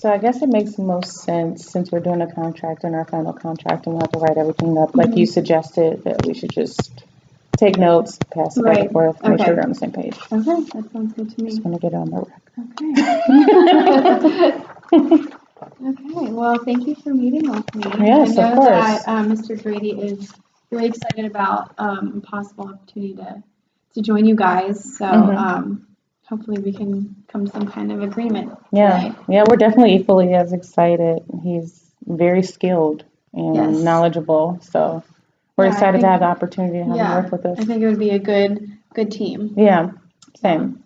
So I guess it makes the most sense since we're doing a contract and our final contract and we'll have to write everything up. Like you suggested that we should just take notes, pass it back and forth, make sure we're on the same page. Okay, that sounds good to me. Just want to get it on the record. Okay, well, thank you for meeting with me. Yes, I know of course. that Mr. Grady is really excited about a possible opportunity to join you guys. So hopefully we can come to some kind of agreement. Yeah, we're definitely equally as excited. He's very skilled and knowledgeable, so we're excited to have the opportunity to have him work with us. I think it would be a good team. Yeah, same.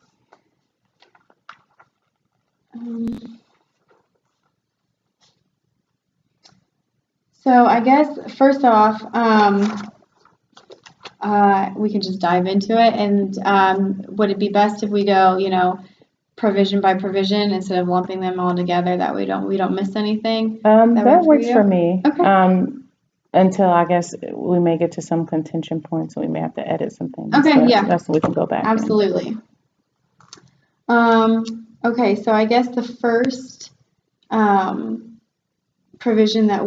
So I guess first off, we can just dive into it. And would it be best if we go, provision by provision instead of lumping them all together? That we don't miss anything. That works for me. Okay. Until I guess we may get to some contention points, so we may have to edit some things. Okay. Yeah. That's what we can go back. Absolutely. Okay. So I guess the first provision that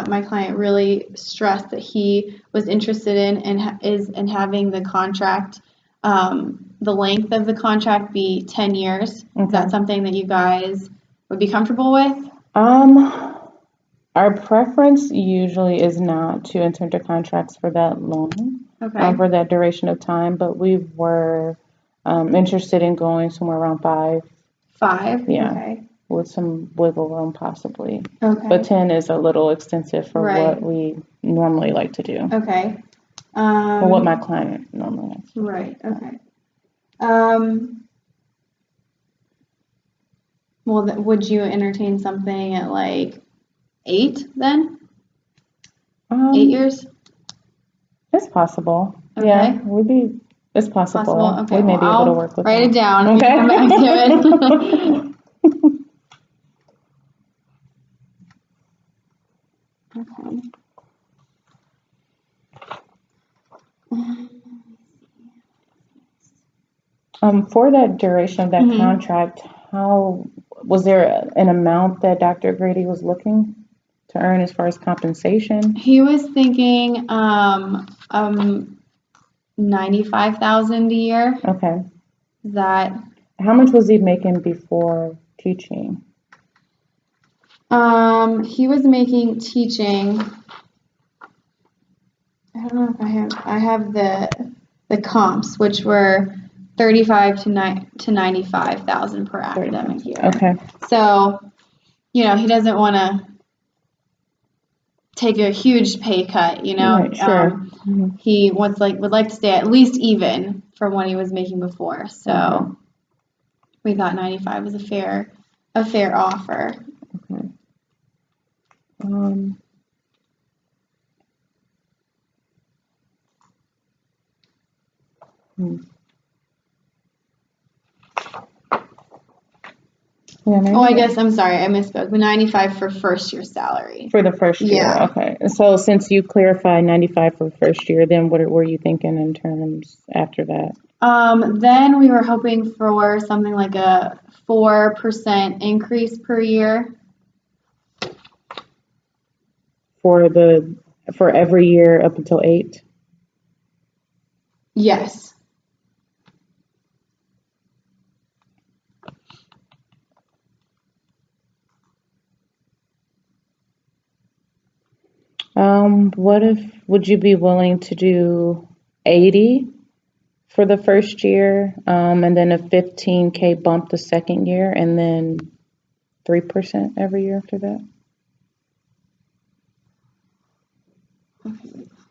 my client really stressed that he was interested in is having the contract, the length of the contract be 10 years. Okay. Is that something that you guys would be comfortable with? Our preference usually is not to enter into contracts for that long, for that duration of time, but we were interested in going somewhere around 5. 5? Yeah. Okay. With some wiggle room possibly. Okay. But 10 is a little extensive for what we normally like to do. Okay. For what my client normally likes to do. Right, okay. Well, would you entertain something at like 8 then? 8 years? It's possible. Okay. Yeah, it's possible. Okay. We may be able to work with write that. it down. Okay. Come back to it. Okay. For that duration of that contract, was there an amount that Dr. Grady was looking to earn as far as compensation? He was thinking $95,000 a year. Okay. How much was he making before teaching? He was making teaching. I don't know if I have the comps, which were $35,000 to $95,000 per academic year. Okay. So, he doesn't want to take a huge pay cut. Right, sure. He would like to stay at least even from what he was making before. So, we thought 95 was a fair offer. Okay. I guess I'm sorry, I misspoke. 95 for first year salary. For the first year, okay. So since you clarified 95 for the first year, then what were you thinking in terms after that? Then we were hoping for something like a 4% increase per year. For every year up until 8? Yes. Would you be willing to do 80 for the first year, and then a $15K bump the second year, and then 3% every year after that?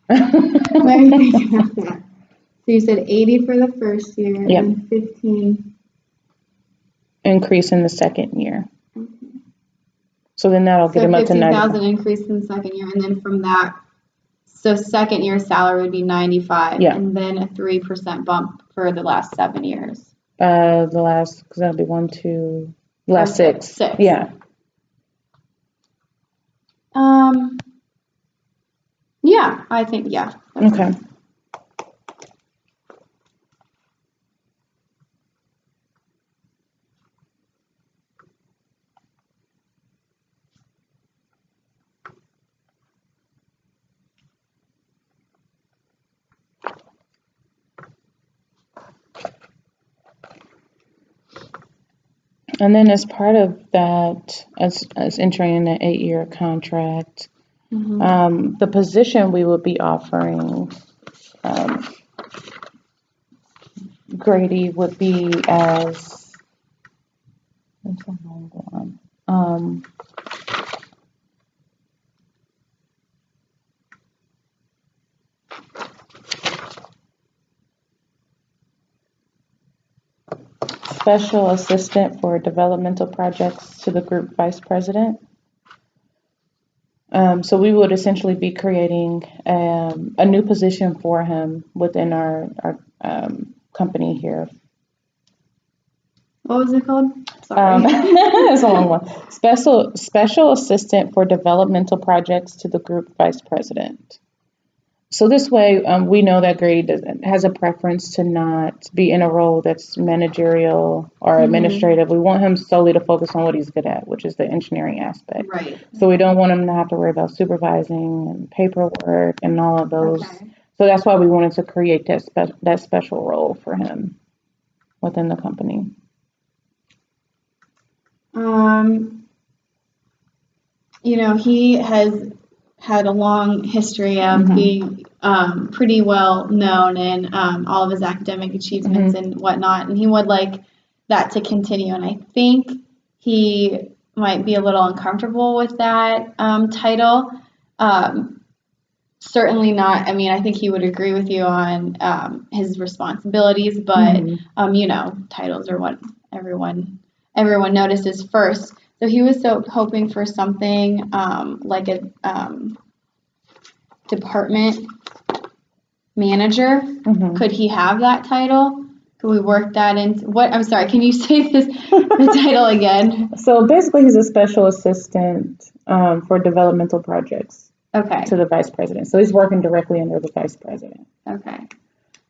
Let me think about that. So you said 80 for the first year, and 15 increase in the second year. So then that'll get him up to 15,000 increase in the second year, and then from that, so second year salary would be 95, and then a 3% bump for the last 7 years. Because that'll be 6. 6. Yeah. Yeah, I think Okay. And then as part of that, as entering in an 8-year contract, the position we would be offering Grady would be as Special Assistant for Developmental Projects to the Group Vice President. So we would essentially be creating a new position for him within our company here. What was it called? Sorry. It's a long one. Special Assistant for Developmental Projects to the Group Vice President. So this way, we know that Grady has a preference to not be in a role that's managerial or administrative. We want him solely to focus on what he's good at, which is the engineering aspect. Right. So we don't want him to have to worry about supervising and paperwork and all of those. Okay. So that's why we wanted to create that special role for him within the company. He has had a long history of being pretty well known in all of his academic achievements and whatnot, and he would like that to continue. And I think he might be a little uncomfortable with that title. Certainly not. I mean, I think he would agree with you on his responsibilities, but titles are what everyone notices first. So he was hoping for something like a department manager. Could he have that title? Could we work that into what? I'm sorry. Can you say the title again? So basically, he's a special assistant for developmental projects. Okay. To the vice president. So he's working directly under the vice president. Okay.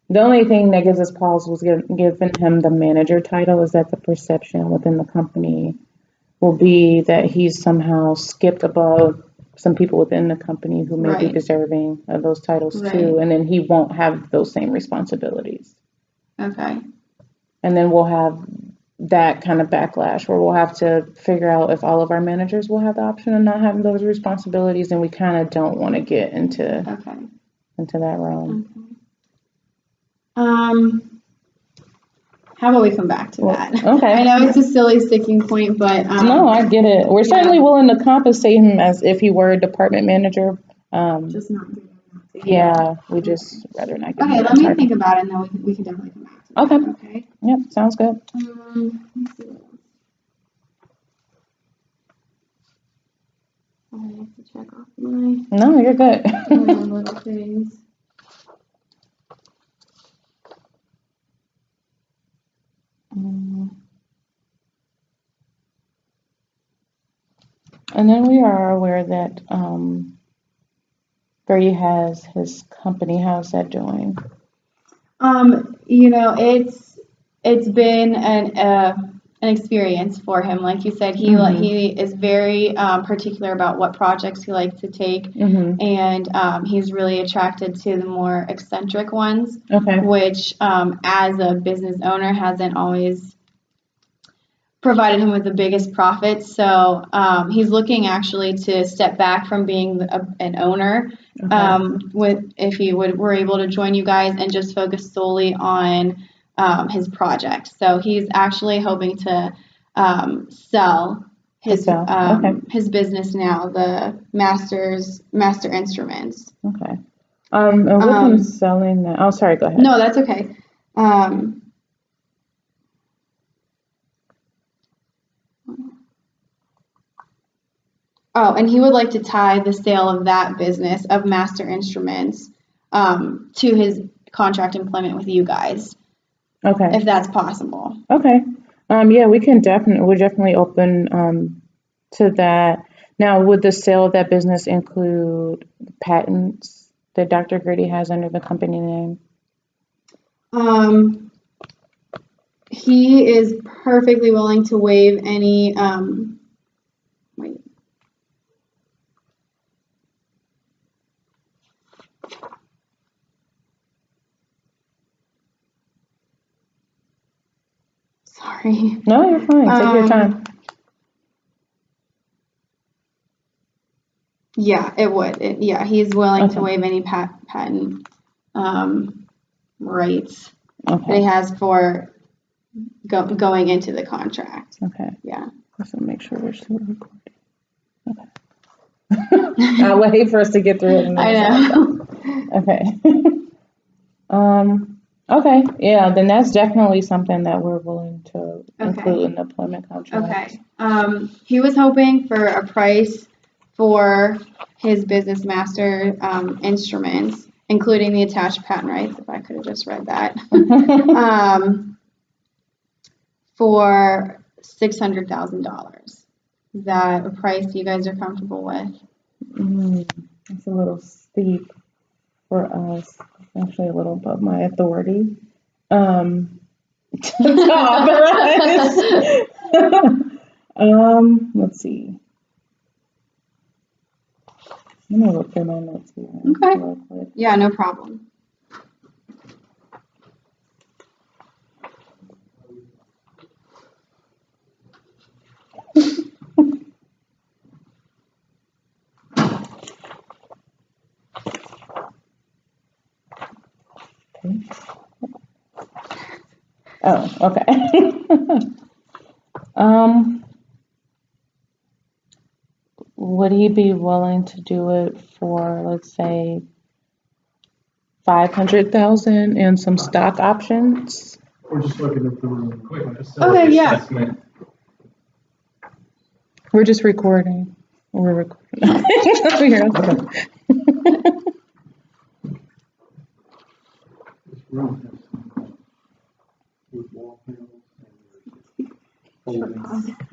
The only thing that gives us pause was giving him the manager title is that the perception within the company will be that he's somehow skipped above some people within the company who may be deserving of those titles too, and then he won't have those same responsibilities. Okay. And then we'll have that kind of backlash where we'll have to figure out if all of our managers will have the option of not having those responsibilities, and we kind of don't want to get into that realm. How about we come back to that? Okay. I know it's a silly sticking point, but no, I get it. We're certainly willing to compensate him as if he were a department manager. Just not doing that. Yeah, we just rather not get. Okay, let me think about it, and then we can definitely come back to that. Okay. Yep, sounds good. Let's see what else. I have to check off my. No, you're good. Little things. And then we are aware that Grady has his company. How's that doing? It's been an experience for him. Like you said, he is very particular about what projects he likes to take, and he's really attracted to the more eccentric ones, which as a business owner hasn't always provided him with the biggest profits. So he's looking actually to step back from being an owner. If he were able to join you guys and just focus solely on his projects. So he's actually hoping to sell his business now, the Master Instruments. Okay. And with him selling that, oh, sorry, go ahead. No, that's okay. And he would like to tie the sale of that business of Master Instruments to his contract employment with you guys. Okay. If that's possible. Okay. Yeah, we're definitely open to that. Now, would the sale of that business include patents that Dr. Grady has under the company name? He is perfectly willing to waive any sorry. No, you're fine. Take your time. Yeah, it would. Yeah, he's willing to waive any patent rights that he has for going into the contract. Okay. Yeah. Let's make sure we're still recording. Okay. I'll wait for us to get through it. I know. Okay. Okay. Yeah, then that's definitely something that we're willing to include in the employment contract. Okay. He was hoping for a price for his business master instruments, including the attached patent rights, if I could have just read that, for $600,000. Is that a price you guys are comfortable with? It's a little steep for us. It's actually a little above my authority. To authorize. Let's see. Let me look through my notes here. Okay. Yeah, no problem. Oh, okay. Would he be willing to do it for, let's say, 500,000 and some stock options? We're just looking at the room quick. Okay, yeah. Assessment. We're just recording. We're recording. This room has some wood wall panels and there's holdings.